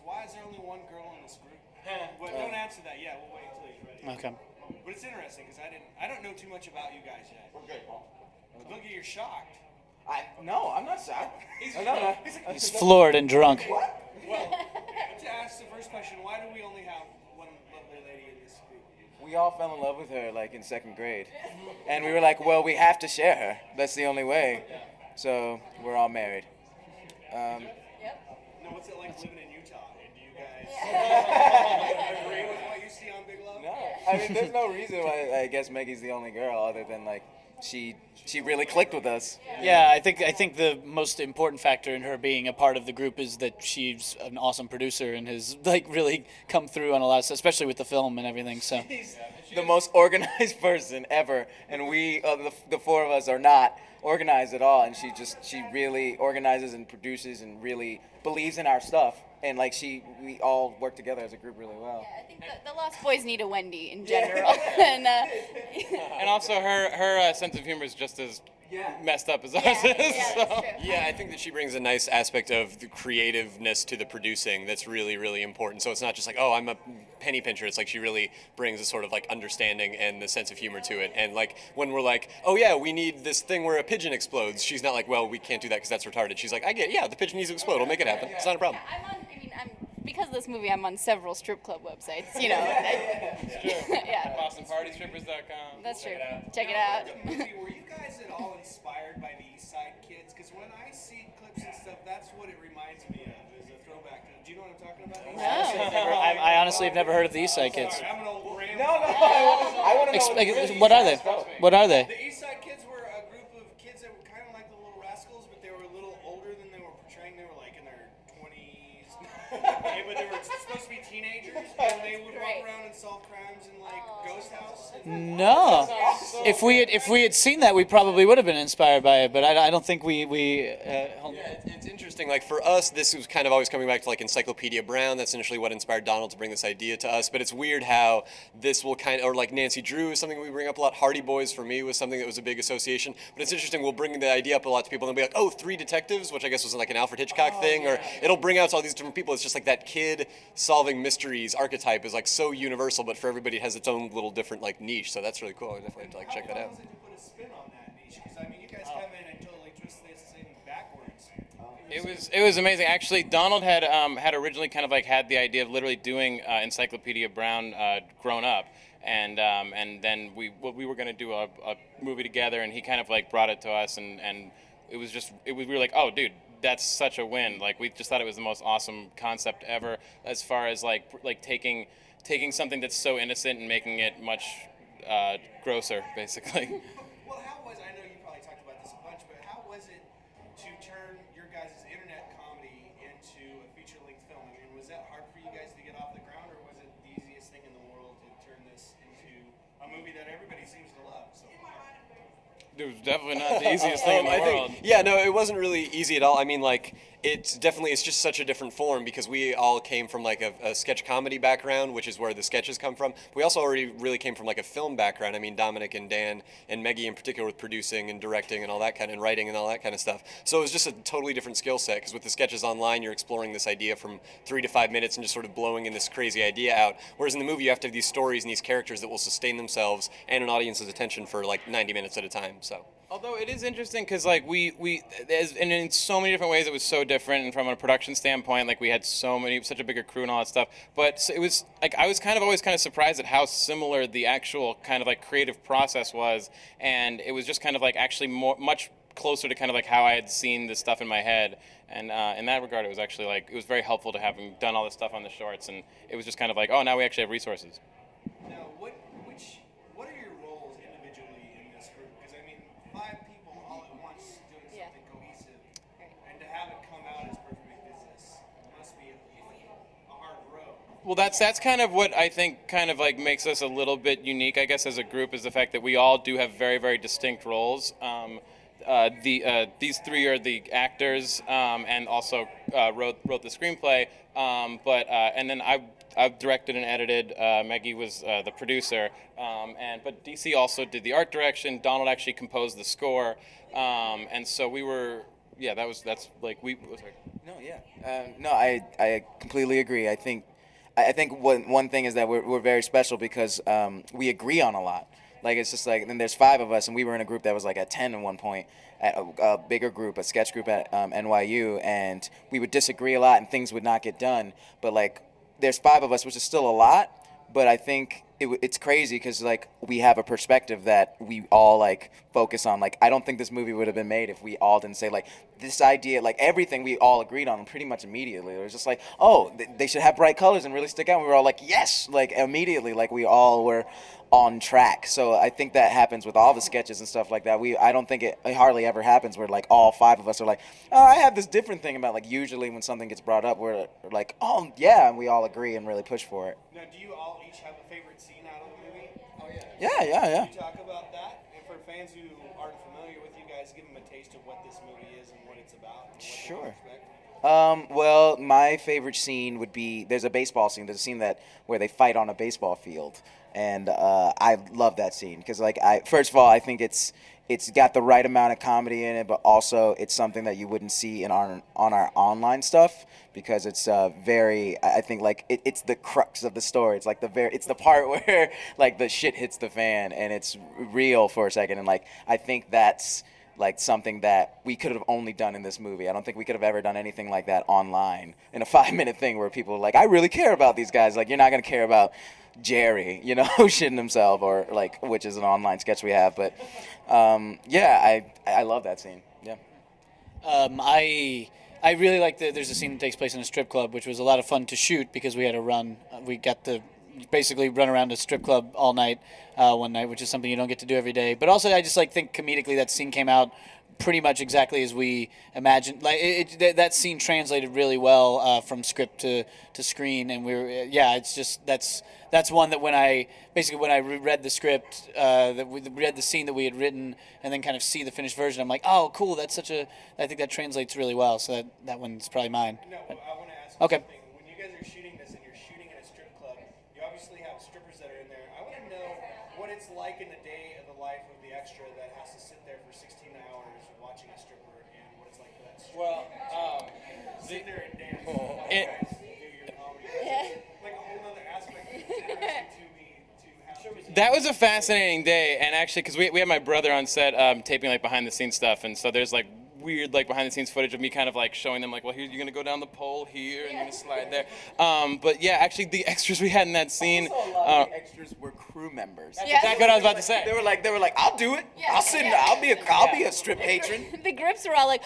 why is there only one girl in this group? But don't answer that yet. We'll wait until he's ready. Okay. But it's interesting because I don't know too much about you guys yet. We're good, Paul. Look at you're shocked. No, I'm not shocked. He's floored and drunk. What? Well, to ask the first question, why do we only have one lovely lady in this group? We all fell in love with her like in second grade, and we were like, well, we have to share her. That's the only way. So we're all married. No, what's it like living in Utah? And do you guys agree with what you see on Big Love? No, I mean, there's no reason why I guess Meggie's the only girl other than like she really clicked with us. Yeah, I think the most important factor in her being a part of the group is that she's an awesome producer and has like really come through on a lot of stuff, especially with the film and everything. So She's the most organized person ever, and we, the four of us, are not organized at all. And she really organizes and produces and really believes in our stuff. And like we all work together as a group really well. Yeah, I think the Lost Boys need a Wendy in general. And also her sense of humor is just as messed up as ours is. that's true. Yeah, I think that she brings a nice aspect of the creativeness to the producing that's really, really important. So it's not just like, oh, I'm a penny pincher. It's like she really brings a sort of like understanding and the sense of humor to it. And like when we're like, oh yeah, we need this thing where a pigeon explodes, she's not like, well, we can't do that because that's retarded. She's like, the pigeon needs to explode. We'll make it happen. It's not a problem. Because of this movie, I'm on several strip club websites. You know. It's true. Yeah. BostonPartyStrippers.com. That's true. Check it out. Check it out. Movie, were you guys at all inspired by the East Side Kids? Because when I see clips and stuff, that's what it reminds me of, is a throwback. Do you know what I'm talking about? I honestly have never heard of the East Side Kids. I'm an old grandpa. No, I want to know. What are they? What are they? The East Side Kids were a group of kids that were kind of like the Little Rascals, but they were a little older than they were portraying. They were like in their 20s. But they were supposed to be teenagers, and they would walk around and solve crimes in like Ghost House. No. If we had seen that, we probably would have been inspired by it. But I don't think we. It's interesting. Like for us, this was kind of always coming back to like Encyclopedia Brown. That's initially what inspired Donald to bring this idea to us. But it's weird how this will kind of, or like Nancy Drew is something we bring up a lot. Hardy Boys for me was something that was a big association. But it's interesting. We'll bring the idea up a lot to people, and they'll be like, "Oh, Three Detectives," which I guess was like an Alfred Hitchcock thing, or it'll bring out all these different people. It's just like that kid solving mysteries archetype is like so universal, but for everybody it has its own little different like niche. So that's really cool. I definitely have to like check that out. How was it to put a spin on that niche? Because I mean, you guys come in and totally twist this thing backwards. It was amazing. Actually, Donald had originally kind of like had the idea of literally doing Encyclopedia Brown grown up, and then we were going to do a movie together, and he kind of like brought it to us, and we were like, oh, dude, that's such a win. Like we just thought it was the most awesome concept ever, as far as like taking something that's so innocent and making it much grosser, basically. Well, how was, I know you probably talked about this a bunch, but how was it to turn your guys' internet comedy into a feature-length film? I mean, was that hard for you guys to get off the ground, or was it the easiest thing in the world to turn this into a movie that everybody seems to love? So It was definitely not the easiest thing in the world. No, it wasn't really easy at all. I mean, like, it's just such a different form because we all came from like a sketch comedy background, which is where the sketches come from. We also already really came from like a film background. I mean, Dominic and Dan and Meggie in particular with producing and directing and all that kind of, and writing and all that kind of stuff. So it was just a totally different skill set because with the sketches online, you're exploring this idea from 3 to 5 minutes and just sort of blowing in this crazy idea out. Whereas in the movie, you have to have these stories and these characters that will sustain themselves and an audience's attention for like 90 minutes at a time. So. Although it is interesting because like we and in so many different ways it was so different, and from a production standpoint, like we had such a bigger crew and all that stuff. But it was like I was always kind of surprised at how similar the actual kind of like creative process was, and it was just kind of like actually much closer to kind of like how I had seen this stuff in my head. And in that regard, it was actually like it was very helpful to having done all this stuff on the shorts, and it was just kind of like, oh, now we actually have resources. now, what are your roles individually in this group? Because I mean, 5 people all at once doing something cohesive, and to have it come out as perfect business must be a hard road. Well, that's kind of what I think kind of like makes us a little bit unique, I guess, as a group, is the fact that we all do have very, very distinct roles. These 3 are the actors and also wrote the screenplay, and then I've directed and edited. Meggie was the producer, but DC also did the art direction. Donald actually composed the score, and so we were yeah, that's like we. Oh, sorry. No, yeah. No, I completely agree. I think one thing is that we're very special because we agree on a lot. Like it's just like, then there's 5 of us, and we were in a group that was like at 10 at one point, at a bigger group, a sketch group at NYU, and we would disagree a lot and things would not get done. But like, there's 5 of us, which is still a lot, but I think it's crazy because like we have a perspective that we all like focus on. Like I don't think this movie would have been made if we all didn't say like this idea, like everything we all agreed on pretty much immediately. It was just like, oh, they should have bright colors and really stick out. And we were all like, yes, like immediately, like we all were on track. So I think that happens with all the sketches and stuff like that. I don't think it hardly ever happens where like all 5 of us are like, oh, I have this different thing about, like usually when something gets brought up, we're like, oh yeah, and we all agree and really push for it. Now, do you all each have a favorite scene out of the movie? Oh Yeah. Can you talk about that? And for fans who aren't familiar with you guys, give them a taste of what this movie is and what it's about. And what Sure. They can expect. Well, my favorite scene would be, there's a baseball scene. There's a scene where they fight on a baseball field, and I love that scene because, like, first of all, I think it's got the right amount of comedy in it, but also it's something that you wouldn't see on our online stuff because it's very. I think like it's the crux of the story. It's like it's the part where like the shit hits the fan and it's real for a second, and like I think that's like something that we could have only done in this movie. I don't think we could have ever done anything like that online in a 5-minute thing where people are like, I really care about these guys. Like, you're not going to care about Jerry, you know, shitting himself, or like, which is an online sketch we have. But yeah, I love that scene. Yeah. I really like there's a scene that takes place in a strip club, which was a lot of fun to shoot because we had to run. We got to basically run around a strip club all night, one night, which is something you don't get to do every day. But also, I just like think comedically that scene came out pretty much exactly as we imagined. Like that scene translated really well from script to screen, and it's just that's one that when I read the script, that we read the scene that we had written, and then kind of see the finished version, I'm like, oh, cool. I think that translates really well. So that one's probably mine. No, I want to ask Okay. something. When you guys are shooting this and you're shooting in a strip club, you obviously have strippers that are in there. I want to know what it's like in the day of the life of the extra that has to sit there for 16 hours watching a stripper, and what it's like for that stripper. Well, sit there and dance. it- while you guys do your comedy. It's like a whole other aspect. It's interesting to me to have. that was a fascinating day, and actually, because we had my brother on set taping like behind the scenes stuff, and so there's like weird like behind the scenes footage of me kind of like showing them like, well, here you're gonna go down the pole here and you're gonna slide there. But yeah, actually the extras we had in that scene. Also, a lot of the extras were crew members. Yeah. Exactly what I was about to say. They were like, I'll do it. Yeah. I'll sit. Yeah. I'll be a strip patron. The grips were all like,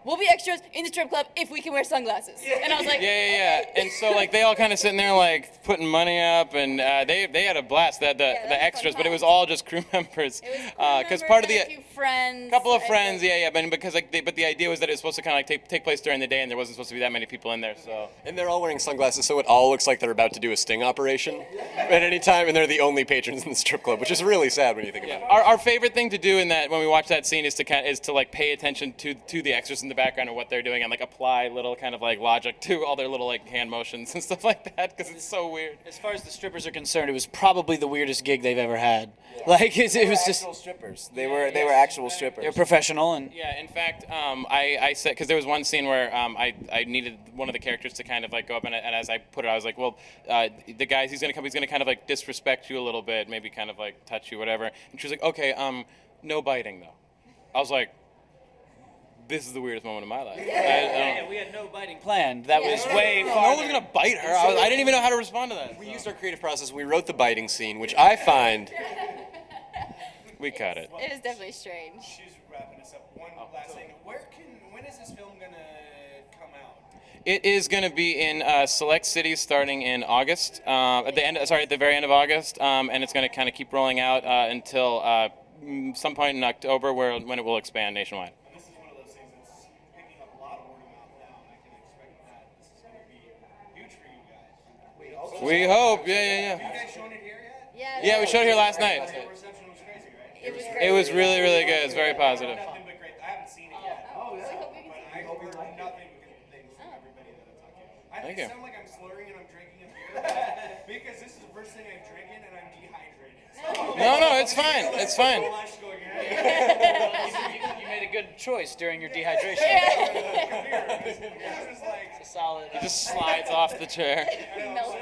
we'll be extras in the strip club if we can wear sunglasses. And I was like, Yeah. And so like they all kind of sitting there like putting money up, and they had a blast. The was extras, fun but it was times. all just crew members. Because Part of the a few friends. couple of friends, yeah, but because like but the idea was that it was supposed to kind of like take place during the day, and there wasn't supposed to be that many people in there. So And they're all wearing sunglasses, so it all looks like they're about to do a sting operation at any time, and they're the only patrons in the strip club, which is really sad when you think about it. our favorite thing to do in that when we watch that scene is to like pay attention to the extras in the background and what they're doing, and like apply little kind of like logic to all their little like hand motions and stuff like that, because it's so weird. As far as the strippers are concerned, it was probably the weirdest gig they've ever had. Like it was just Actual strippers. They were actual strippers. they're professional and. Yeah, in fact, I said, because there was one scene where I needed one of the characters to kind of like go up, and as I put it, I was like, well, the guy, he's gonna kind of like disrespect you a little bit, maybe kind of like touch you, whatever. And she was like, okay, no biting though. I was like, this is the weirdest moment of my life. We had no biting planned. That was way No far. one's gonna bite her. I didn't even know how to respond to that. We used our creative process. We wrote the biting scene, which I find We cut it. It is definitely strange. She's wrapping us up. One last thing. When is this film gonna come out? It is going to be in select cities starting in August, at the very end of August, and it's going to kind of keep rolling out until some point in October, when it will expand nationwide. And this is one of those things that's picking up a lot of word of mouth now, and I can expect that this is gonna be huge for you guys. We hope, yeah. Have you guys shown it here yet? Yeah, we showed it here last night. The reception was crazy, right? It was It was really, really good. It's very positive. Nothing but great. I haven't seen it yet. But I heard nothing but good things from everybody that I talked to. I Thank you. I sound like I'm slurring and I'm drinking a beer because this is the first thing I'm drinking and I'm dehydrated. So, No, it's fine. It's fine. so much going on. You made a good choice during your dehydration. It was just like, It's a solid. It just slides off the chair. I know, so